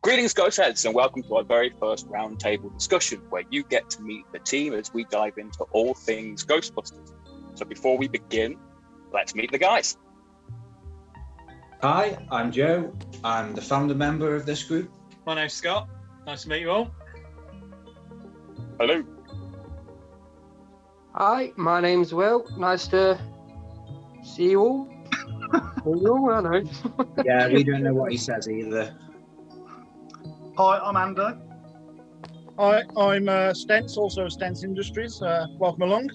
Greetings, Ghostheads, and welcome to our very first roundtable discussion, where you get to meet the team as we dive into all things Ghostbusters. So before we begin, let's meet the guys. Hi, I'm Joe. I'm the founder member of this group. My name's Scott. Nice to meet you all. Hello. Hi, my name's Will. Nice to see you all. I know. Yeah, we don't know what he says either. Hi, I'm Andy. Hi, I'm Stents, also of Stents Industries. Welcome along.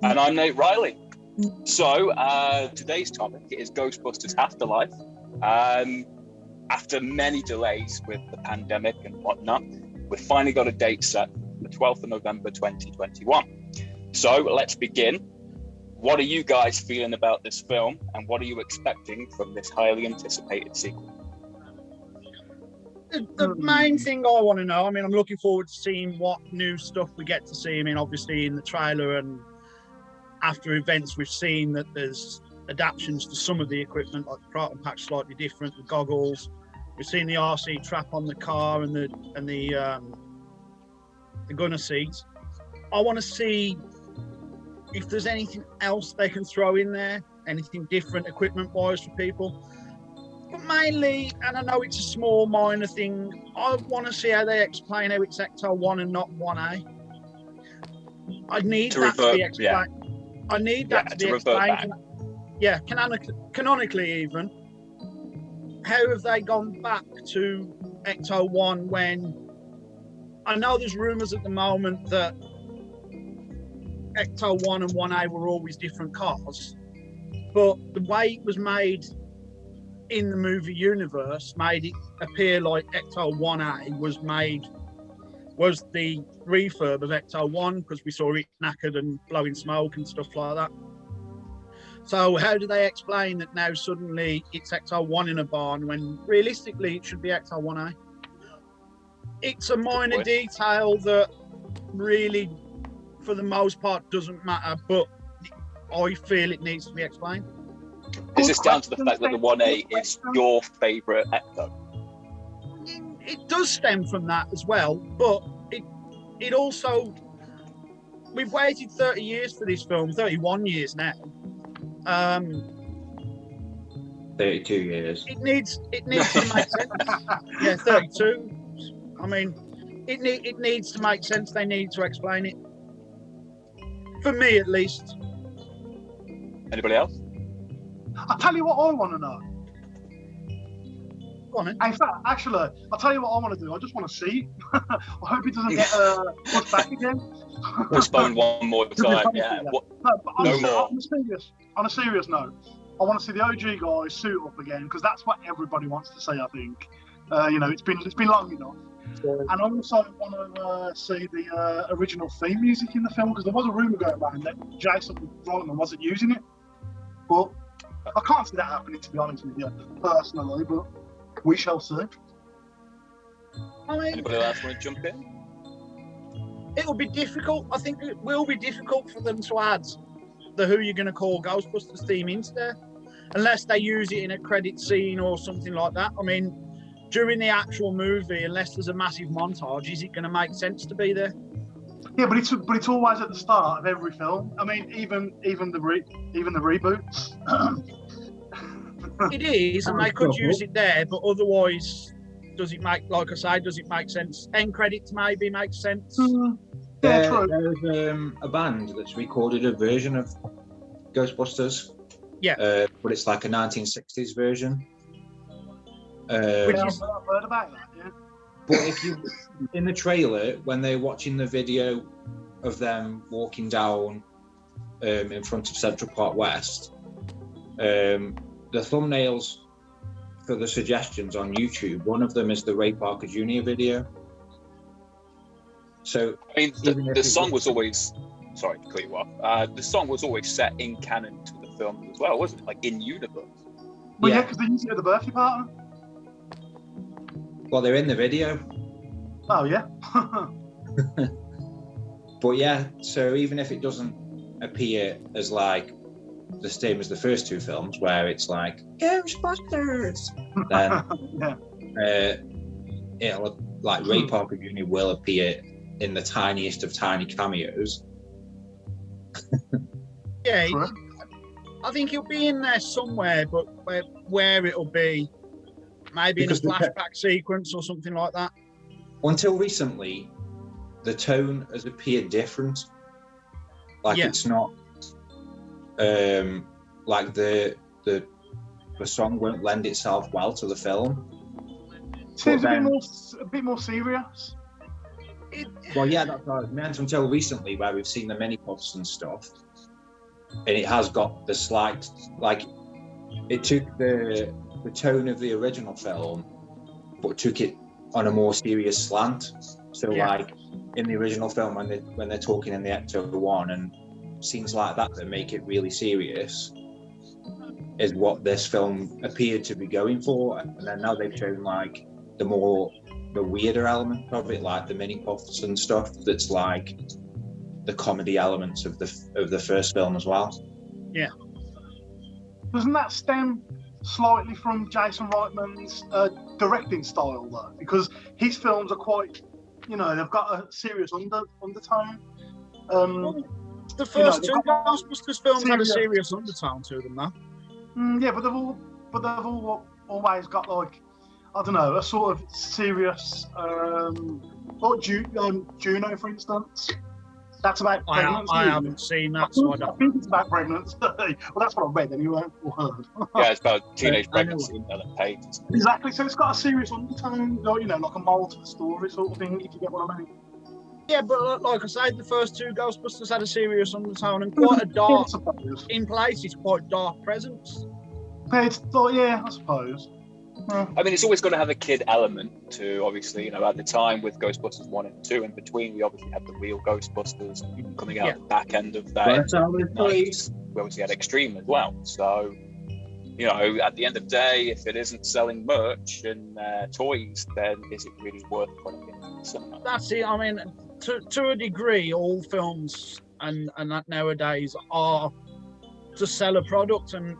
And I'm Nate Riley. So today's topic is Ghostbusters Afterlife. After many delays with the pandemic and whatnot, we've finally got a date set for the 12th of November 2021. So let's begin. What are you guys feeling about this film, and what are you expecting from this highly anticipated sequel? The main thing I want to know, I'm looking forward to seeing what new stuff we get to see. Obviously in the trailer and after events, we've seen that there's adaptations to some of the equipment, like the Crichton pack's slightly different, the goggles. We've seen the RC trap on the car and the gunner seats. I want to see if there's anything else they can throw in there, anything different equipment-wise for people. But mainly, and I know it's a small minor thing, I want to see how they explain how it's Ecto 1 and not 1A. I need that to be explained. Yeah. I need that to be explained. Yeah, canonically even. How have they gone back to Ecto 1 when I know there's rumours at the moment that Ecto 1 and 1A were always different cars, but the way it was made in the movie universe made it appear like Ecto 1A was the refurb of Ecto 1, because we saw it knackered and blowing smoke and stuff like that. So how do they explain that now suddenly it's Ecto 1 in a barn when realistically it should be Ecto 1A? It's a minor detail that really, for the most part, doesn't matter, but I feel it needs to be explained. Is this down to the fact that the 1A is your favourite Ecto? It does stem from that as well, but it also, we've waited 30 years for this film, 31 years now. 32 years. It needs to make sense. Yeah, 32. It needs to make sense. They need to explain it. For me, at least. Anybody else? I'll tell you what I want to know. Go on, then. In fact, actually, I'll tell you what I want to do. I just want to see. I hope it doesn't get pushed back again. Postpone one more time. Yeah. No more. On a serious note, I want to see the OG guys suit up again, because that's what everybody wants to see, I think. It's been long enough. And I also want to see the original theme music in the film, because there was a rumour going around that Jason Reitman wasn't using it. But I can't see that happening, to be honest with you, personally, but we shall see. Anybody else want to jump in? It'll be difficult. I think it will be difficult for them to add the Who You're Going to Call Ghostbusters theme into there, unless they use it in a credit scene or something like that. During the actual movie, unless there's a massive montage, is it going to make sense to be there? Yeah, but it's always at the start of every film. Even the reboots. It is, and they could use it there, but otherwise, does it make sense? End credits maybe makes sense. Yeah, true. There's a band that's recorded a version of Ghostbusters. Yeah. But it's like a 1960s version. I've heard about that, yeah. But if you, in the trailer, when they're watching the video of them walking down in front of Central Park West, the thumbnails for the suggestions on YouTube, one of them is the Ray Parker Jr. video. So the song was always, sorry to cut you off, the song was always set in canon to the film as well, wasn't it? Like in universe. Well, yeah, because they used it at the birthday party. Well, they're in the video. Oh, yeah. But yeah, so even if it doesn't appear as like the same as the first two films, where it's like Ghostbusters, then yeah. it'll like Ray Parker Jr. will appear in the tiniest of tiny cameos. Yeah, Sure. I think he'll be in there somewhere, but where it'll be, maybe Because in a flashback sequence or something like that. Until recently, the tone has appeared different. Like it's not like the song won't lend itself well to the film. Seems a bit more serious. Well, yeah, that's what I meant until recently, where we've seen the mini puffs and stuff, and it has got the slight, like, it took the tone of the original film, but took it on a more serious slant. So, like in the original film, when they're talking in the Ecto One and scenes like that make it really serious, is what this film appeared to be going for. And then now they've shown like the weirder element of it, like the mini puffs and stuff. That's like the comedy elements of the first film as well. Yeah. Doesn't that stem slightly from Jason Reitman's directing style, though? Because his films are quite, they've got a serious undertone. The first two Ghostbusters films had a serious undertone to them, though. Yeah, but they've all always got like, I don't know, a sort of serious, like Juno, for instance. That's about pregnancy. I haven't seen that, so I don't. I think it's about pregnancy. Well, that's what I read anyway, or heard. Yeah, it's about teenage pregnancy in Ellen Page. Exactly, so it's got a serious undertone, like a moral to the story sort of thing, if you get what I mean. Yeah, but like I said, the first two Ghostbusters had a serious undertone and quite a dark, in places, quite dark presence. I suppose. I mean, it's always going to have a kid element to, obviously, at the time with Ghostbusters 1 and 2, in between, we obviously had the real Ghostbusters coming out at the back end of that. We obviously had Extreme as well. So, at the end of the day, if it isn't selling merch and toys, then is it really worth putting it in the cinema? That's it. I mean, to a degree, all films and that nowadays are to sell a product. And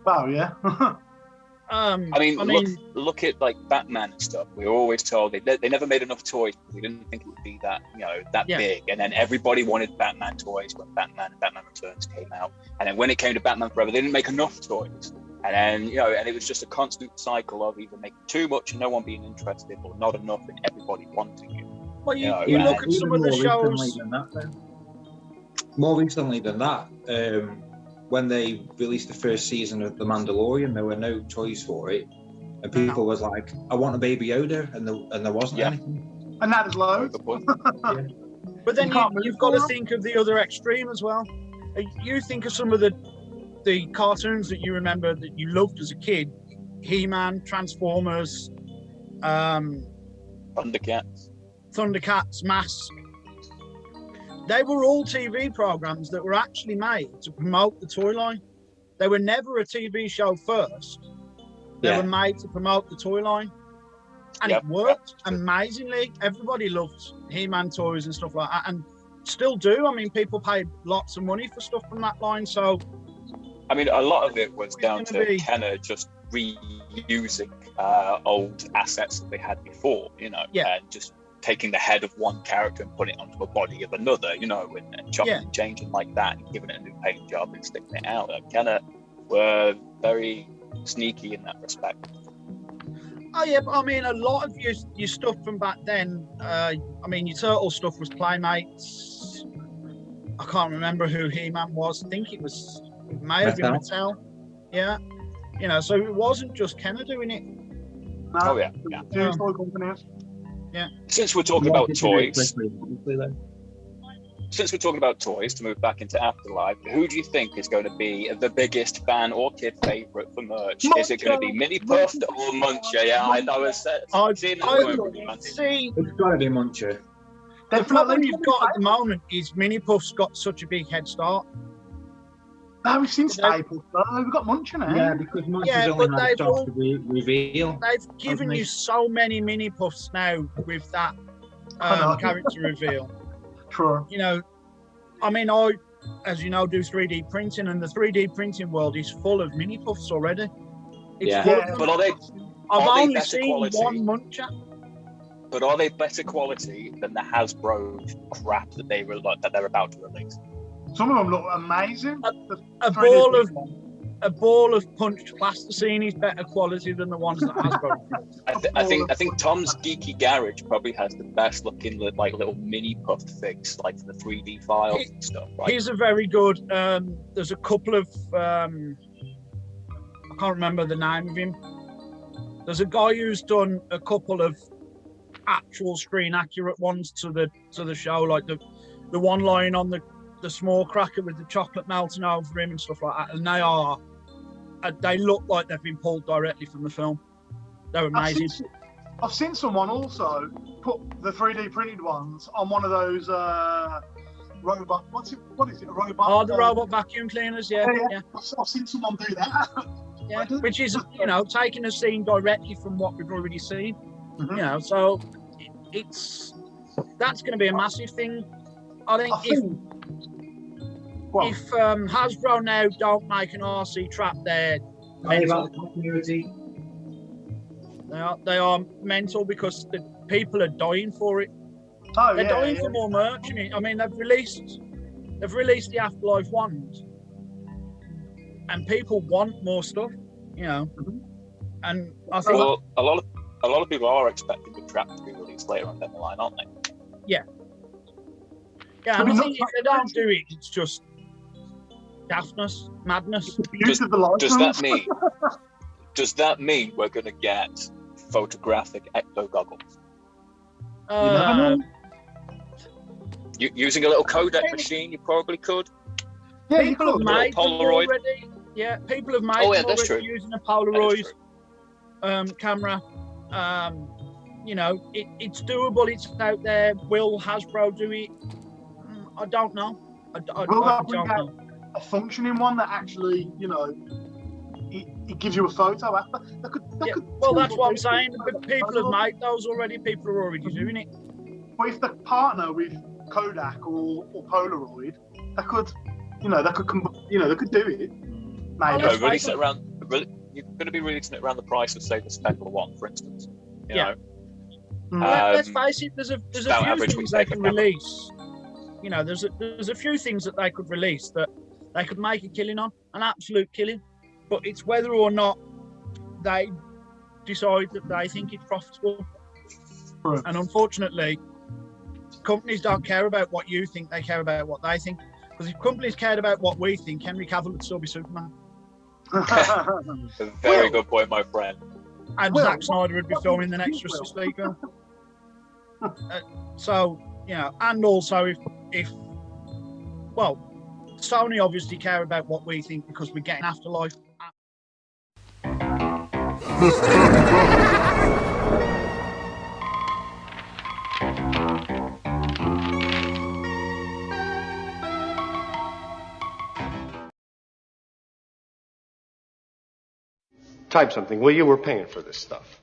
wow, yeah. Look at like Batman and stuff. We were always told they never made enough toys because they didn't think it would be that big. And then everybody wanted Batman toys when Batman and Batman Returns came out. And then when it came to Batman Forever, they didn't make enough toys. And then and it was just a constant cycle of either making too much and no one being interested, or not enough and everybody wanting it. Well, you look at some of the shows. More recently than that, when they released the first season of The Mandalorian, there were no toys for it, and people was like, "I want a Baby Yoda," and there wasn't anything. And that is low. But then you've got to think of the other extreme as well. You think of some of the cartoons that you remember that you loved as a kid: He-Man, Transformers, Thundercats, Mask. They were all TV programs that were actually made to promote the toy line. They were never a TV show first. They were made to promote the toy line. And it worked amazingly. Everybody loved He-Man toys and stuff like that, and still do. I mean, people paid lots of money for stuff from that line. So, I mean, a lot of it was down to Kenner just reusing old assets that they had before, and just taking the head of one character and putting it onto a body of another, and chopping and changing like that, and giving it a new paint job and sticking it out. Kenner were very sneaky in that respect. Oh yeah, but I mean, a lot of your stuff from back then. Your Turtle stuff was Playmates. I can't remember who He-Man was. I think it may have been Mattel. Yeah, so it wasn't just Kenner doing it. No. Oh yeah. Two toy companies. Yeah. Since we're talking about toys, to move back into Afterlife, who do you think is going to be the biggest fan or kid favourite for merch? Muncher. Is it going to be Mini Puffed or Muncher? Yeah, I know. It's got to be Muncher. The problem you've got at the moment is Mini Puff's got such a big head start. No, we've seen Staples, though. We've got Muncher now. Yeah, because Muncher's only had stuff to reveal. They've given you so many Mini Puffs now with that character reveal. True. I, as you know, do 3D printing, and the 3D printing world is full of Mini Puffs already. It's full of them. But I've Are they only better seen quality? one muncher. But are they better quality than the Hasbro crap that they're about to release? Some of them look amazing. A ball of punched plasticine is better quality than the ones that Hasbro. I think Tom's Geeky Garage probably has the best looking like little mini puff figs, like for the 3D files and stuff. Right? He's a very good. There's a couple of I can't remember the name of him. There's a guy who's done a couple of actual screen accurate ones to the show, like the one lying on the small cracker with the chocolate melting over him and stuff like that, and they look like they've been pulled directly from the film. They're amazing. I've seen someone also put the 3D printed ones on one of those robot. What is it? A robot? Oh, the robot vacuum cleaners. Yeah. I've seen someone do that. Yeah, which is taking a scene directly from what we've already seen. Mm-hmm. So that's going to be a massive thing. I think if Hasbro now don't make an RC trap, they're mental. They are mental because the people are dying for it. They're dying for more merch. I mean, they've released the Afterlife ones, and people want more stuff. And I think a lot of people are expecting the trap to be released later on down the line, aren't they? Yeah. Yeah, and I think if they don't do it, it's just daftness, madness. Does that mean we're going to get photographic ecto goggles? Using a little codec machine, you probably could. Yeah, people have made them Polaroid already. Yeah, people have made them already using a Polaroid camera. It's doable. It's out there. Will Hasbro do it? I don't know. I don't know. A functioning one that actually, it gives you a photo after. Well, that's what I'm saying. People have made those already. People are already doing it. But if they partner with Kodak or Polaroid, they could do it. Maybe. Release it around. You're going to be releasing it around the price of, say, the Speckle one, for instance. You know. Let's face it. There's a few things they can release. There's a few things that they could release that they could make a killing on, an absolute killing. But it's whether or not they decide that they think it's profitable. Right. And unfortunately, companies don't care about what you think; they care about what they think. Because if companies cared about what we think, Henry Cavill would still be Superman. A very good point, my friend. And Zack Snyder would be filming the next Justice League film. And also if Sony obviously care about what we think because we're getting Afterlife. Type something, will you? We're paying for this stuff.